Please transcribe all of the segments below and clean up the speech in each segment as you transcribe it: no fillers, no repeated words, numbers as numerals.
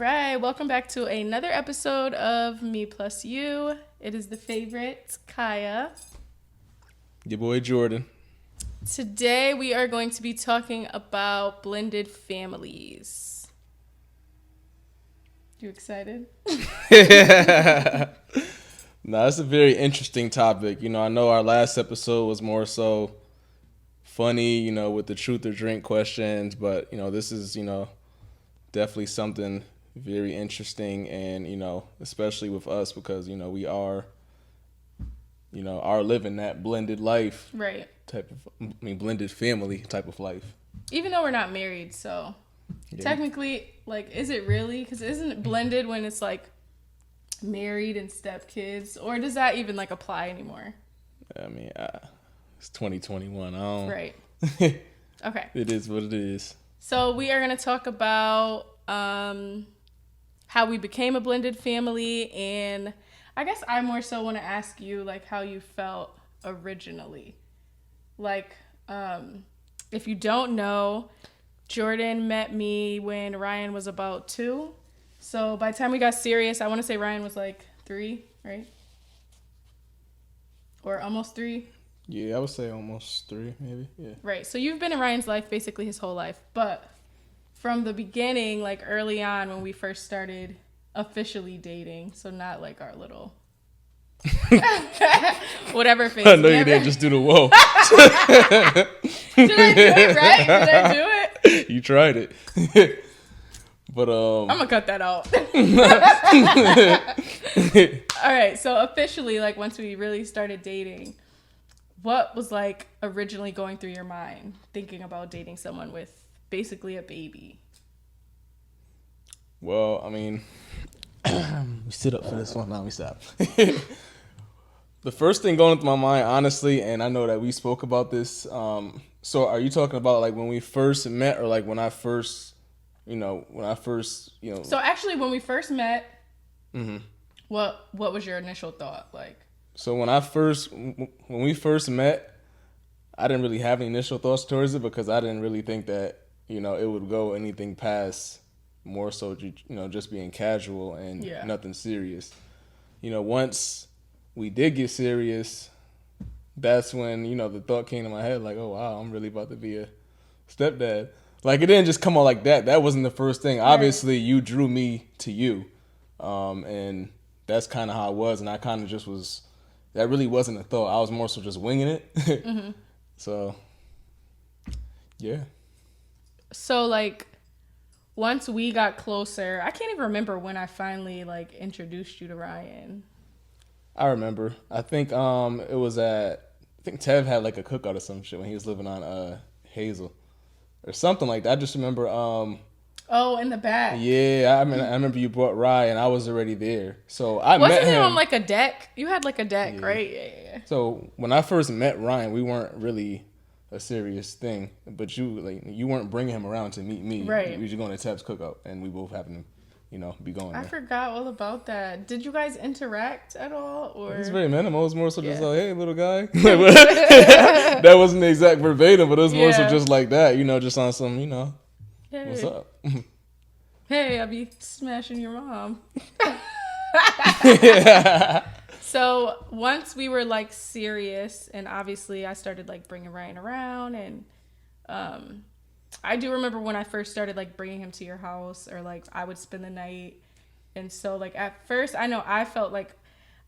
right, welcome back to another episode of me+you. It is the favorite, Kiya. Your boy Jordan. Today we are going to be talking about blended families. You excited? Nah, it's a very interesting topic. I know our last episode was more so funny, with the truth or drink questions, but, this is, definitely something very interesting and, especially with us because, we are living that blended life. Right. Blended family type of life. Even though we're not married, so technically, is it really? Because isn't it blended when it's married and stepkids? Or does that even apply anymore? It's 2021. I don't... Right. Okay. It is what it is. So we are going to talk about how we became a blended family, and I guess I more so want to ask you how you felt originally. If you don't know, Jordan met me when Ryan was about 2. So by the time we got serious, I want to say Ryan was 3, right? Or almost 3. Yeah, I would say almost 3, maybe. Yeah. Right. So you've been in Ryan's life basically his whole life. But from the beginning, early on when we first started officially dating, so not our little whatever phase. I know you didn't just do the whoa. Did I do it right? Did I do it? You tried it. But I'm gonna cut that out. All right. So officially, once we really started dating, what was originally going through your mind thinking about dating someone with basically a baby? Well, we sit up for this one. Now we stop. The first thing going through my mind, honestly, and I know that we spoke about this. So are you talking about when we first met, or when I first, So actually, when we first met, mm-hmm. what was your initial thought So when we first met, I didn't really have any initial thoughts towards it because I didn't really think that, it would go anything past more so, just being casual and nothing serious. Once we did get serious, that's when, the thought came to my head oh, wow, I'm really about to be a stepdad. It didn't just come out like that. That wasn't the first thing. Right. Obviously, you drew me to you. And that's kind of how it was. And I kind of just was... That really wasn't a thought. I was more so just winging it. Mm-hmm. So, yeah. So, once we got closer, I can't even remember when I finally, introduced you to Ryan. I remember. I think it was I think Tev had, a cookout or some shit when he was living on Hazel. Or something like that. I just remember... Oh, in the back. Yeah, I remember you brought Ryan, and I was already there. So I met him. Wasn't it on a deck? You had a deck, yeah. Right? Yeah. So when I first met Ryan, we weren't really a serious thing, but you weren't bringing him around to meet me. Right. We were just going to Teb's cookout, and we both happened to, be going there. I forgot all about that. Did you guys interact at all, or? It's very minimal. It was more so just hey, little guy. That wasn't the exact verbatim, but it was more so just like that. Just on some, Hey. What's up? Hey, I'll be smashing your mom. So once we were serious, and obviously I started bringing Ryan around, and I do remember when I first started bringing him to your house, or I would spend the night. And so at first I know I felt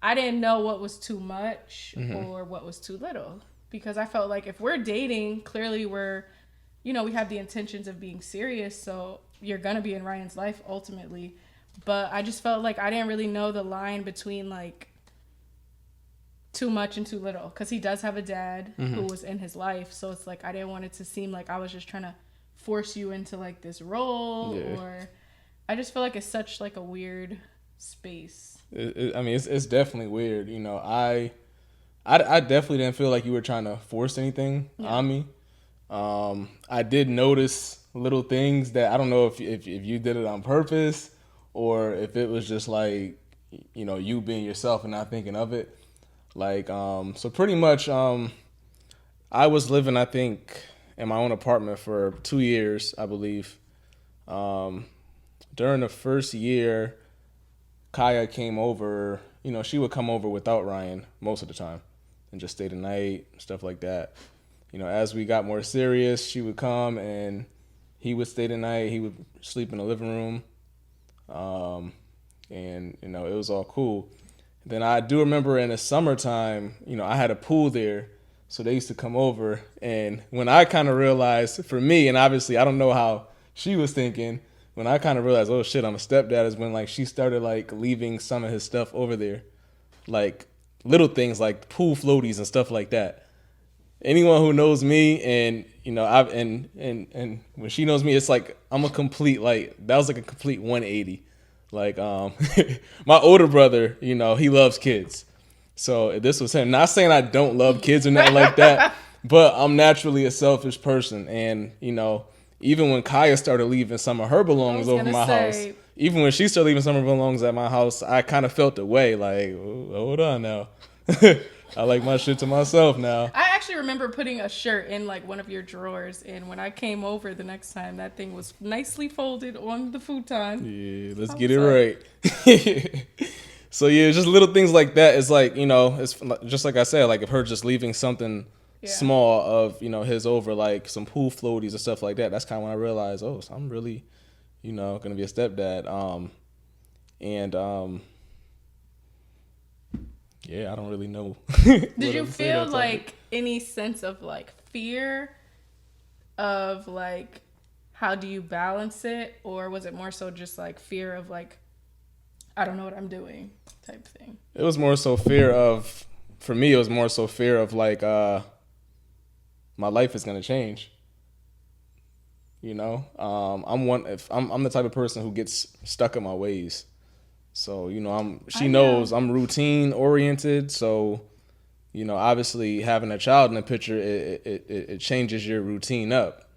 I didn't know what was too much or what was too little, because I felt if we're dating, clearly we're, we have the intentions of being serious, so you're gonna be in Ryan's life ultimately. But I just felt I didn't really know the line between too much and too little, because he does have a dad who was in his life, so it's I didn't want it to seem I was just trying to force you into this role, or I just feel it's such a weird space. It's definitely weird. I definitely didn't feel you were trying to force anything on me. I did notice little things that I don't know if you did it on purpose, or if it was just you being yourself and not thinking of it. So pretty much, I was living, I think, in my own apartment for 2 years, I believe. during the first year, Kiya came over. She would come over without Ryan most of the time and just stay the night, stuff like that. As we got more serious, she would come and he would stay the night. He would sleep in the living room. And it was all cool. Then I do remember in the summertime, I had a pool there. So they used to come over. And when I kind of realized, for me, and obviously I don't know how she was thinking, when I kind of realized, oh shit, I'm a stepdad, is when like she started like leaving some of his stuff over there. Like little things like pool floaties and stuff like that. Anyone who knows me, and I've and when she knows me, it's like I'm a complete, like, that was like a complete 180. Like my older brother, he loves kids. So this was him. Not saying I don't love kids or nothing like that, but I'm naturally a selfish person. And, even when Kiya started leaving some of her belongings over my house, even when she started leaving some of her belongings at my house, I kind of felt the way, like, hold on now. I like my shit to myself now. I actually remember putting a shirt in like one of your drawers, and when I came over the next time, that thing was nicely folded on the futon. Yeah, let's get it right. So yeah, just little things like that. It's like, it's just like I said, like if her just leaving something small of, his over, like some pool floaties and stuff like that. That's kind of when I realized, oh, so I'm really, gonna be a stepdad. Yeah, I don't really know. Did you feel like any sense of like fear of like how do you balance it, or was it more so just like fear of like, I don't know what I'm doing type thing? It was more so fear of, for me, it was more so fear of like my life is gonna change. I'm the type of person who gets stuck in my ways. So, she knows I'm routine oriented. So, obviously having a child in the picture, it changes your routine up.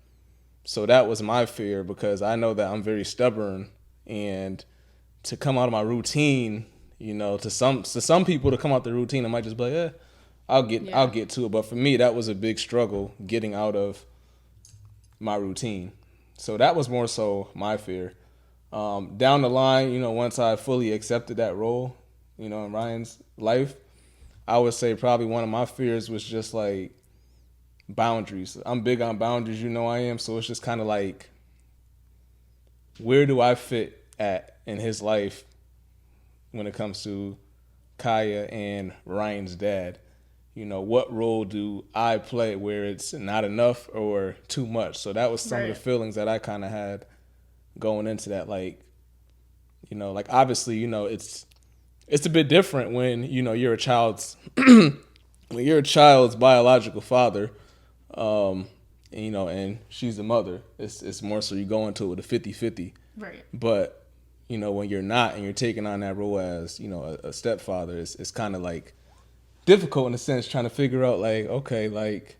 So that was my fear, because I know that I'm very stubborn, and to come out of my routine, to some people, to come out the routine, I might just be like, I'll get to it. But for me, that was a big struggle, getting out of my routine. So that was more so my fear. Down the line, once I fully accepted that role, in Ryan's life, I would say probably one of my fears was just like boundaries. I'm big on boundaries, I am. So it's just kind of like, where do I fit at in his life when it comes to Kiya and Ryan's dad? What role do I play where it's not enough or too much? So that was some of the feelings that I kind of had going into that. Like, like obviously, it's a bit different when, you're a child's biological father, and she's the mother. It's more so you go into it with a 50-50. Right. But, when you're not and you're taking on that role as, a stepfather, it's kind of like difficult in a sense, trying to figure out like, okay, like,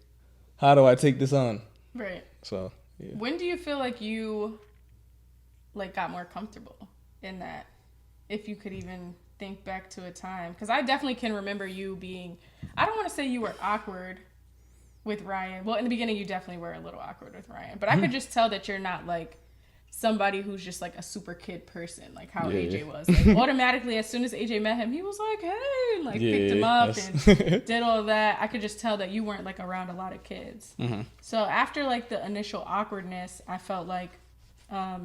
how do I take this on? Right. So, yeah. When do you feel like you like got more comfortable in that? If you could even think back to a time, because I definitely can remember you being, I don't want to say you were awkward with Ryan. Well, in the beginning you definitely were a little awkward with Ryan, but I could just tell that you're not like somebody who's just like a super kid person, like how AJ was. Like automatically, as soon as AJ met him, he was like, hey, and like picked him up and did all that. I could just tell that you weren't like around a lot of kids. So after like the initial awkwardness, I felt like I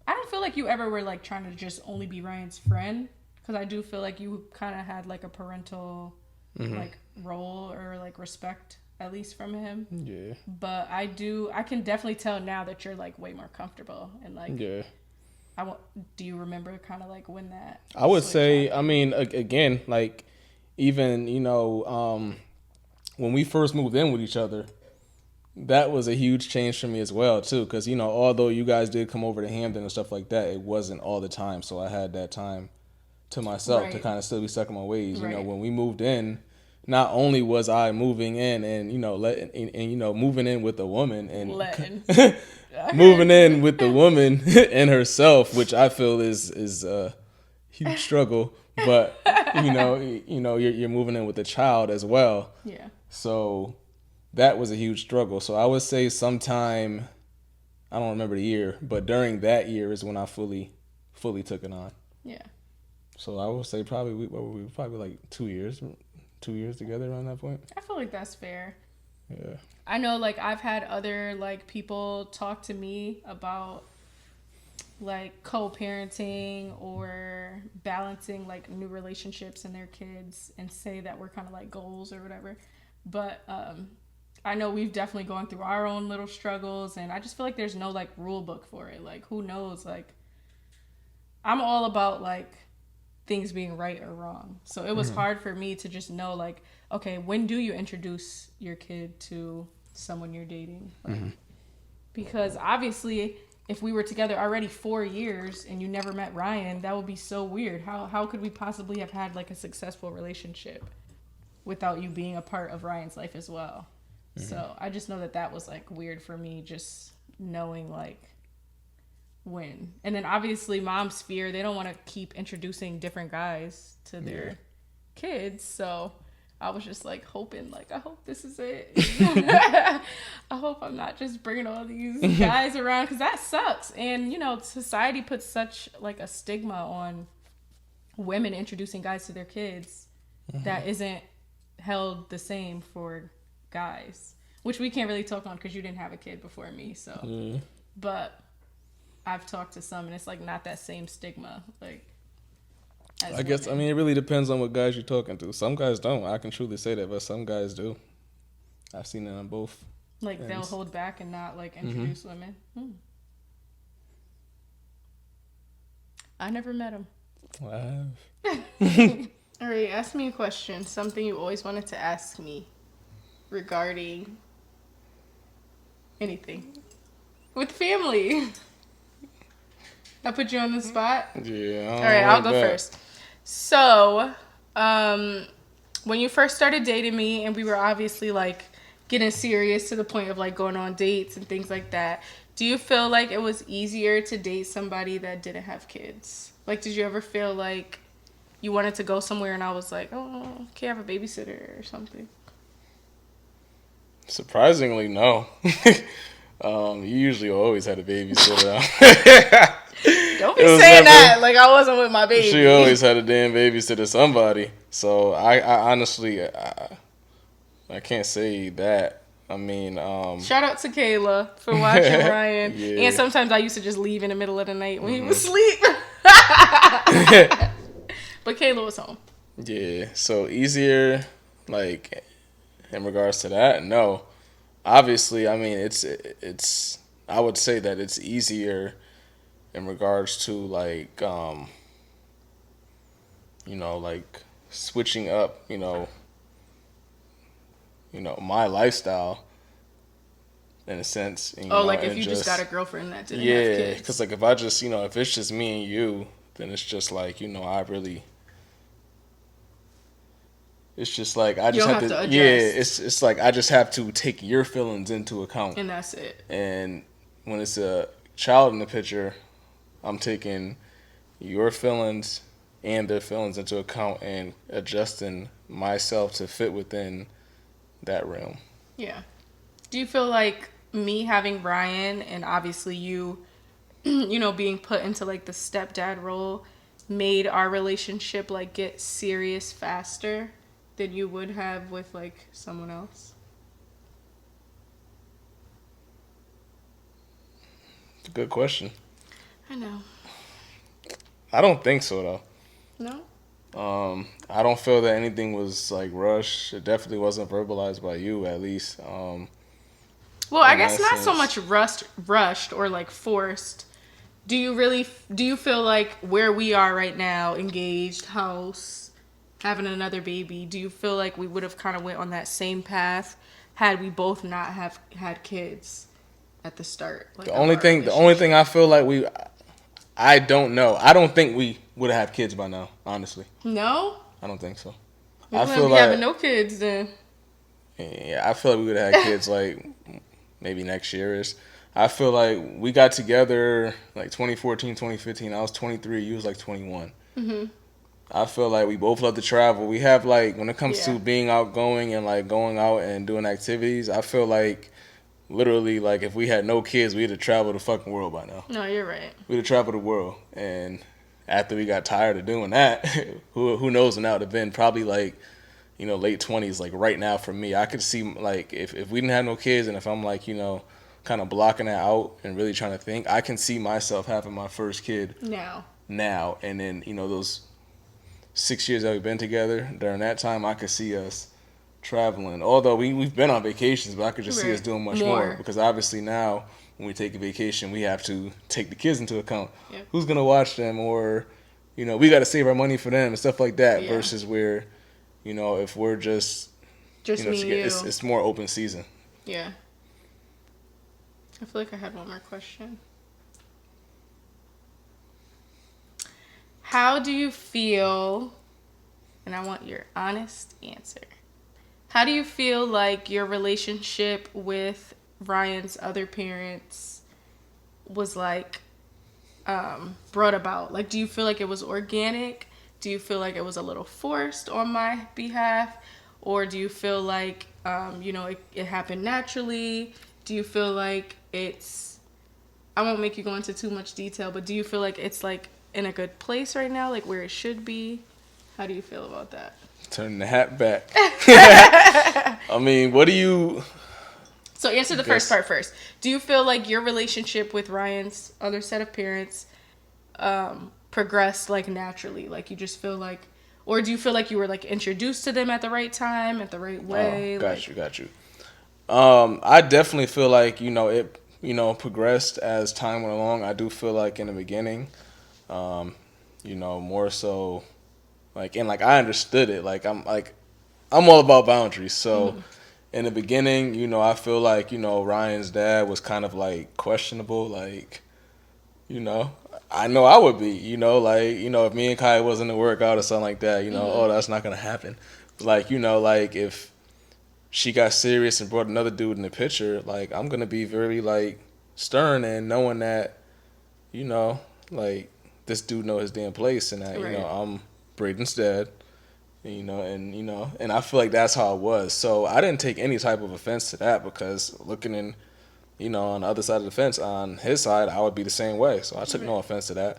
don't feel like you ever were like trying to just only be Ryan's friend, because I do feel like you kind of had like a parental like role or like respect, at least from him. Yeah. But I can definitely tell now that you're like way more comfortable and like. Yeah. Do you remember kind of like when that? I would say, happened? I mean, again, like even, when we first moved in with each other, that was a huge change for me as well too. Cause although you guys did come over to Hampton and stuff like that, it wasn't all the time. So I had that time to myself to kind of still be stuck in my ways. When we moved in, not only was I moving in and moving in with a woman and moving in with the woman and herself, which I feel is a huge struggle. But you're moving in with a child as well. Yeah. So that was a huge struggle. So I would say sometime I don't remember the year, but during that year is when I fully took it on. Yeah. So I would say probably we were probably like 2 years together around that point. I feel like that's fair. Yeah. I know, like, I've had other, like, people talk to me about, like, co-parenting or balancing, like, new relationships and their kids and say that we're kind of like goals or whatever. But I know we've definitely gone through our own little struggles, and I just feel like there's no, like, rule book for it. Like, who knows? Like, I'm all about, like, things being right or wrong. So it was hard for me to just know, like, okay, when do you introduce your kid to someone you're dating? Like, because obviously, if we were together already 4 years and you never met Ryan, that would be so weird. How could we possibly have had like a successful relationship without you being a part of Ryan's life as well? So I just know that was like weird for me, just knowing like when. And then obviously moms fear, they don't want to keep introducing different guys to their kids. So I was just like hoping, like, I hope this is it. I hope I'm not just bringing all these guys around, because that sucks. And, you know, society puts such like a stigma on women introducing guys to their kids that isn't held the same for guys, which we can't really talk on because you didn't have a kid before me. So, but I've talked to some and it's like not that same stigma. Like, I guess, I mean, it really depends on what guys you're talking to. Some guys don't. I can truly say that, but some guys do. I've seen it on both. Like, ends. They'll hold back and not, like, introduce women. I never met him. I have. All right, ask me a question. Something you always wanted to ask me regarding anything. With family. I put you on the spot? Yeah. All right, I'll go first. So, when you first started dating me and we were obviously like getting serious to the point of like going on dates and things like that, do you feel like it was easier to date somebody that didn't have kids? Like, did you ever feel like you wanted to go somewhere and I was like, oh, can I have a babysitter or something? Surprisingly, no. You usually always had a babysitter. Don't be saying that like I wasn't with my baby. She always had a damn babysitter, somebody. So I honestly, I can't say that. I mean, shout out to Kayla for watching Ryan. Yeah. And sometimes I used to just leave in the middle of the night when he was asleep. But Kayla was home. Yeah. So easier, like in regards to that, no. Obviously, I mean, it's. I would say that it's easier in regards to like you know, like switching up, you know, my lifestyle in a sense. You know, like if you just got a girlfriend that didn't have kids. Yeah, because like if I just, if it's just me and you, then it's just like, it's just like I just have to adjust. Yeah, it's like I just have to take your feelings into account. And that's it. And when it's a child in the picture, I'm taking your feelings and their feelings into account and adjusting myself to fit within that realm. Yeah. Do you feel like me having Ryan and obviously you, being put into like the stepdad role made our relationship like get serious faster than you would have with like someone else? Good question. I know. I don't think so though. No? I don't feel that anything was like rushed. It definitely wasn't verbalized by you, at least. Well, I guess not so much rushed or like forced. Do you feel like where we are right now, engaged, house, having another baby, do you feel like we would have kind of went on that same path had we both not have had kids at the start? Like the only thing I feel like I don't know. I don't think we would have had kids by now, honestly. No? I don't think so. I feel like having no kids then. Yeah, I feel like we would have had kids like maybe next year-ish. I feel like we got together like 2014, 2015. I was 23. You was like 21. Mm-hmm. I feel like we both love to travel. We have like, when it comes to being outgoing and like going out and doing activities, I feel like literally, like, if we had no kids, we'd have traveled the fucking world by now. No, you're right. We'd have traveled the world. And after we got tired of doing that, who knows when that would have been? Probably, like, late 20s, like, right now for me. I could see, like, if we didn't have no kids and if I'm, like, kind of blocking that out and really trying to think, I can see myself having my first kid now. And then, those 6 years that we've been together, during that time, I could see us traveling. Although we've been on vacations, but I could just see us doing much more. Because obviously now, when we take a vacation, we have to take the kids into account. Yep. Who's going to watch them? Or, we got to save our money for them and stuff like that. Versus where, if we're just me and you. It's more open season. Yeah. I feel like I had one more question. How do you feel, and I want your honest answer, how do you feel like your relationship with Ryan's other parents was, like, brought about? Like, do you feel like it was organic? Do you feel like it was a little forced on my behalf? Or do you feel like, it happened naturally? Do you feel like I won't make you go into too much detail, but do you feel like it's, like, in a good place right now, like where it should be? How do you feel about that? Turn the hat back. I mean, what do you... So answer the first part first. Do you feel like your relationship with Ryan's other set of parents progressed, like, naturally? Like, you just feel like... Or do you feel like you were, like, introduced to them at the right time, at the right way? Got you. I definitely feel like, it, progressed as time went along. I do feel like in the beginning, more so, like, and, like, I understood it. Like, I'm all about boundaries. So in the beginning, I feel like, Ryan's dad was kind of, like, questionable. Like, I know I would be, like, if me and Kai wasn't to work out or something like that, oh, that's not going to happen. Like, like, if she got serious and brought another dude in the picture, like, I'm going to be very, like, stern and knowing that, like, this dude know his damn place and that, I'm Braden's dad, and I feel like that's how it was. So I didn't take any type of offense to that because looking in, on the other side of the fence, on his side, I would be the same way. So I took no offense to that.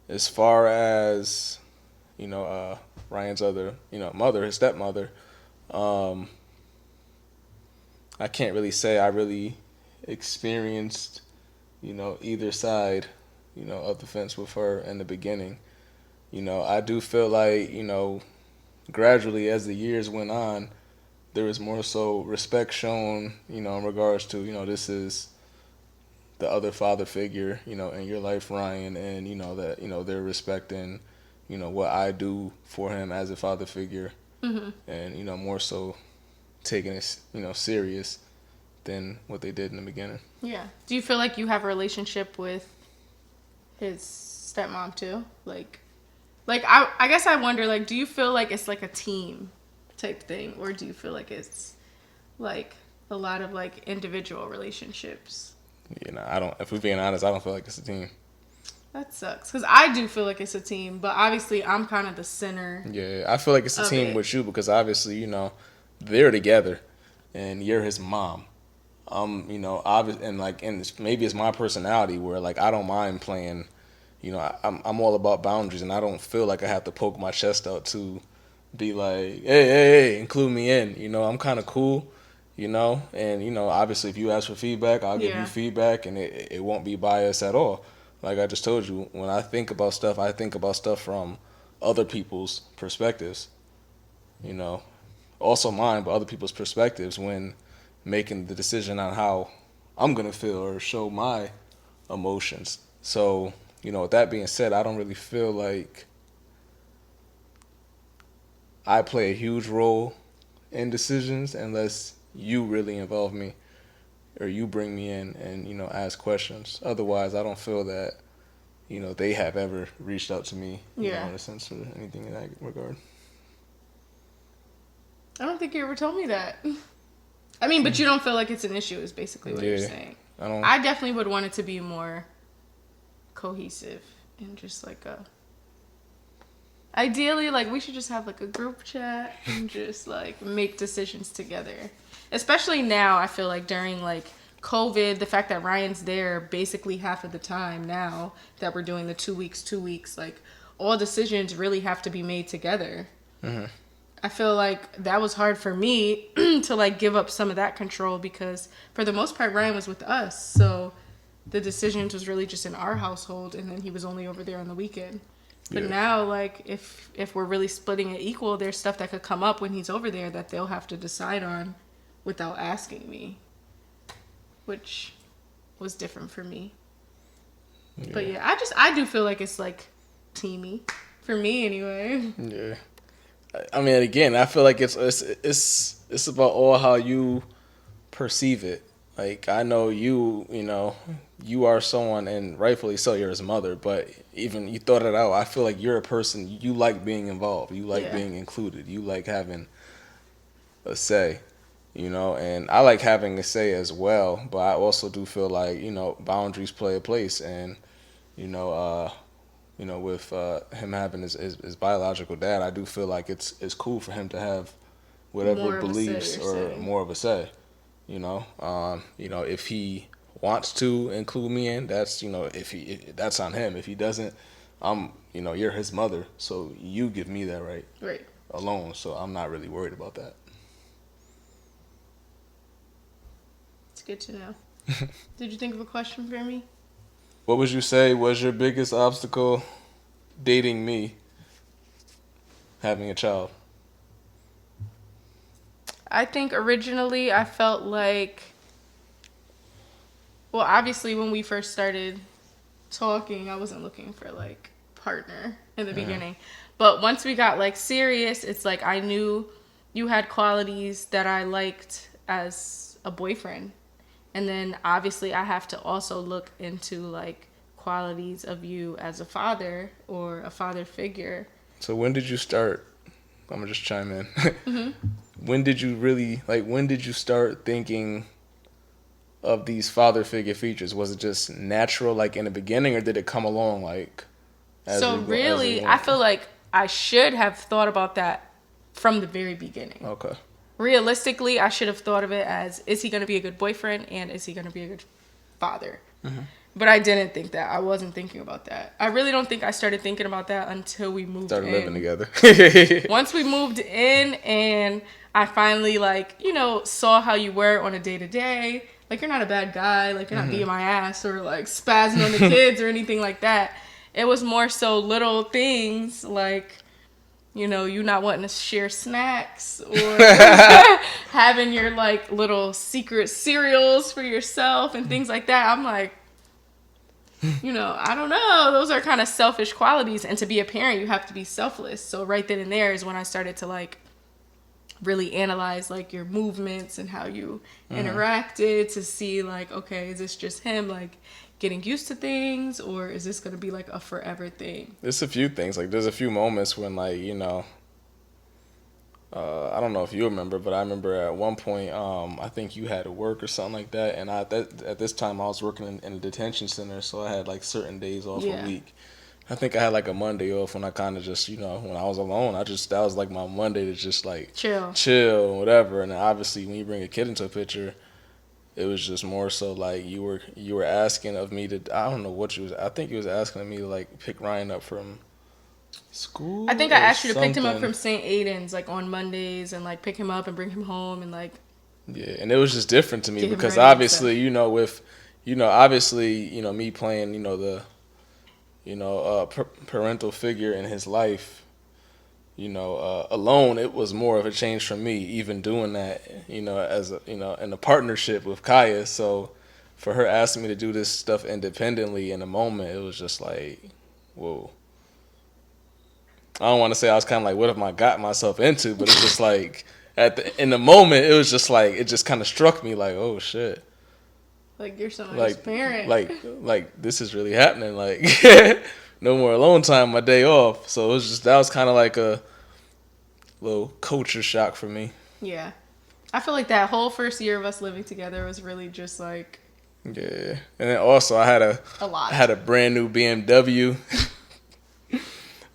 As far as, Ryan's other, mother, his stepmother, I can't really say I really experienced, either side, of the fence with her in the beginning. I do feel like, gradually as the years went on, there was more so respect shown, in regards to, this is the other father figure, in your life, Ryan, and, that, they're respecting, what I do for him as a father figure, and, more so taking it, serious than what they did in the beginning. Yeah. Do you feel like you have a relationship with his stepmom too? Like I guess I wonder, like, do you feel like it's like a team type thing, or do you feel like it's like a lot of, like, individual relationships? I don't. If we're being honest, I don't feel like it's a team. That sucks, because I do feel like it's a team, but obviously I'm kind of the center. Yeah, I feel like it's a team with you because obviously, they're together, and you're his mom. Obviously, and maybe it's my personality where, like, I don't mind playing. I'm all about boundaries, and I don't feel like I have to poke my chest out to be like, hey, include me in. I'm kind of cool, and obviously if you ask for feedback, I'll give you feedback, and it won't be biased at all. Like I just told you, when I think about stuff, I think about stuff from other people's perspectives. Also mine, but other people's perspectives when making the decision on how I'm gonna feel or show my emotions. So, with that being said, I don't really feel like I play a huge role in decisions unless you really involve me or you bring me in and, ask questions. Otherwise, I don't feel that, they have ever reached out to me, in a sense, or anything in that regard. I don't think you ever told me that. I mean, but you don't feel like it's an issue is basically what you're saying. I definitely would want it to be more cohesive and just like a Ideally, like, we should just have like a group chat and just like make decisions together. Especially now, I feel like during like COVID, the fact that Ryan's there basically half of the time now that we're doing the 2 weeks, 2 weeks, like all decisions really have to be made together. Mm-hmm. I feel like that was hard for me to like give up some of that control because for the most part Ryan was with us. So the decisions was really just in our household and then he was only over there on the weekend. But now like if we're really splitting it equal, there's stuff that could come up when he's over there that they'll have to decide on without asking me, which was different for me. Yeah. But yeah, I do feel like it's like teamy for me anyway. Yeah. I mean, again, I feel like it's about all how you perceive it. Like, I know you are someone, and rightfully so, you're his mother, but even you thought it out, I feel like you're a person, you like being involved, you like being included, you like having a say, and I like having a say as well, but I also do feel like, boundaries play a place, and, with him having his biological dad, I do feel like it's cool for him to have whatever beliefs or more of a say. If he wants to include me in, that's if that's on him. If he doesn't, you're his mother, so you give me that right alone. So I'm not really worried about that. It's good to know. Did you think of a question for me? What would you say was your biggest obstacle dating me, having a child? I think originally I felt like, well, obviously when we first started talking, I wasn't looking for like partner in the beginning. But once we got like serious, it's like I knew you had qualities that I liked as a boyfriend. And then obviously I have to also look into like qualities of you as a father or a father figure. So when did you start? I'm gonna just chime in. Mm-hmm. When did you start thinking of these father figure features? Was it just natural like in the beginning, or did it come along like I feel like I should have thought about that from the very beginning. Okay. Realistically, I should have thought of it as, is he going to be a good boyfriend and is he going to be a good father? Mm-hmm. But I didn't think that. I wasn't thinking about that. I really don't think I started thinking about that until we started living together. Once we moved in and I finally saw how you were on a day-to-day. Like, you're not a bad guy. Like, you're not beating my ass or like spazzing on the kids or anything like that. It was more so little things like, you not wanting to share snacks or having your like little secret cereals for yourself and things like that. I'm like, I don't know. Those are kind of selfish qualities. And to be a parent, you have to be selfless. So right then and there is when I started to like really analyze like your movements and how you interacted to see like, okay, is this just him like getting used to things, or is this going to be like a forever thing? There's a few things. Like, there's a few moments when like, I don't know if you remember, but I remember at one point, I think you had to work or something like that. And at this time I was working in a detention center. So I had like certain days off a week. I think I had like a Monday off when I kind of just, when I was alone, that was like my Monday to just like chill, whatever. And then obviously when you bring a kid into a picture, it was just more so like you were asking of me to, I don't know what I think you was asking of me to like pick Ryan up from school. I think I asked you to pick him up from St. Aidan's like on Mondays and like pick him up and bring him home and like. Yeah, and it was just different to me because obviously, me playing, the, parental figure in his life, alone, it was more of a change for me, even doing that, as a, in a partnership with Kiya. So for her asking me to do this stuff independently in a moment, it was just like, whoa. I don't want to say I was kind of like, what have I got myself into? But it's just like, in the moment, it was just like, it just kind of struck me like, oh shit. Like, you're someone's parent. Like this is really happening. Like, no more alone time, my day off. So that was kind of like a little culture shock for me. Yeah. I feel like that whole first year of us living together was really just like. Yeah. And then also I had a brand new BMW.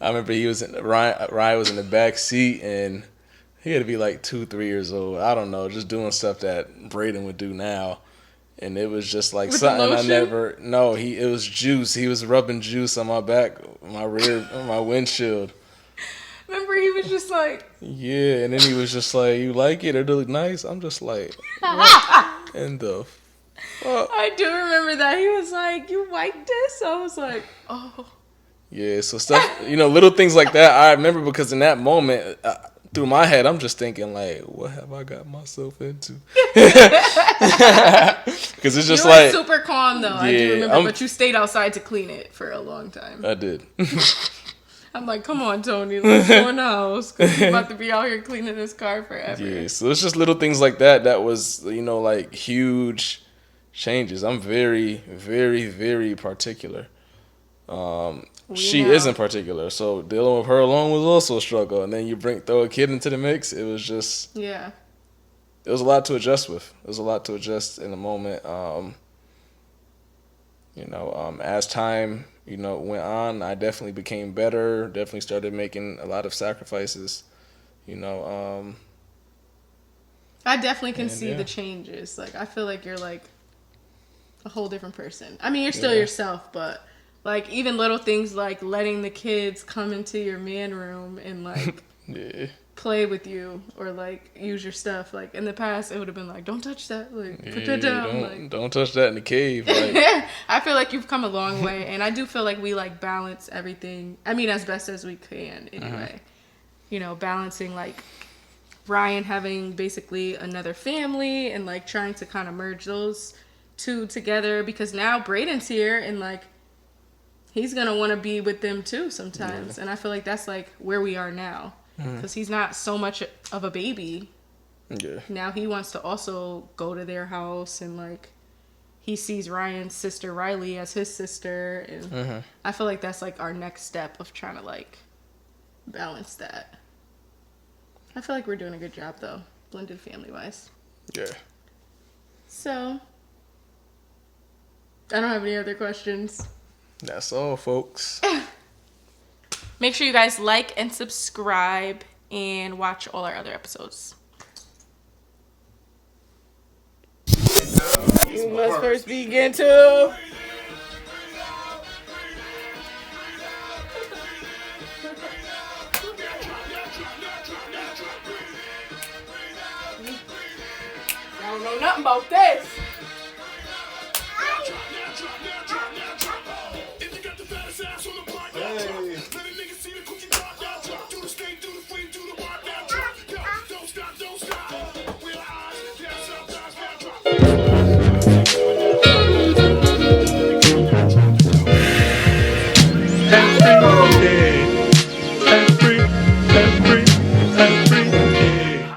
I remember he was in Ryan was in the back seat, and he had to be like 2, 3 years old. I don't know, just doing stuff that Braden would do now. And it was just like With the something I lotion? never. No, it was juice. He was rubbing juice on my back, my rear, on my windshield. Remember, he was just like, Yeah, and then he was just like, "You like it? It look nice." I'm just like, what in the fuck? I do remember that. He was like, "You like this?" I was like, "Oh." Yeah, so stuff, little things like that. I remember because in that moment, through my head, I'm just thinking like, what have I got myself into? Because it's just You were like super calm though. I do remember, but you stayed outside to clean it for a long time. I did. I'm like, come on, Tony, let's go in the house because you're about to be out here cleaning this car forever. Yeah, so it's just little things like that that was, like huge changes. I'm very, very, very particular. She isn't particular, so dealing with her alone was also a struggle. And then you throw a kid into the mix. It was just it was a lot to adjust with. It was a lot to adjust in the moment. As time went on, I definitely became better. Definitely started making a lot of sacrifices. I definitely can see the changes. Like I feel like you're like a whole different person. I mean, you're still yourself, but like even little things like letting the kids come into your man room and like play with you or like use your stuff. Like in the past, it would have been like, "Don't touch that. Like put that down. Don't touch that in the cave." Like. I feel like you've come a long way, and I do feel like we like balance everything. I mean, as best as we can, anyway. Balancing like Ryan having basically another family and like trying to kind of merge those two together because now Braden's here and like he's gonna want to be with them too sometimes, and I feel like that's like where we are now because he's not so much of a baby. Yeah. Now he wants to also go to their house and like he sees Ryan's sister Riley as his sister, and I feel like that's like our next step of trying to like balance that. I feel like we're doing a good job though, blended family wise. Yeah. So I don't have any other questions. That's all, folks. Make sure you guys like and subscribe and watch all our other episodes. You must first begin to... I don't know nothing about this. Happy birthday.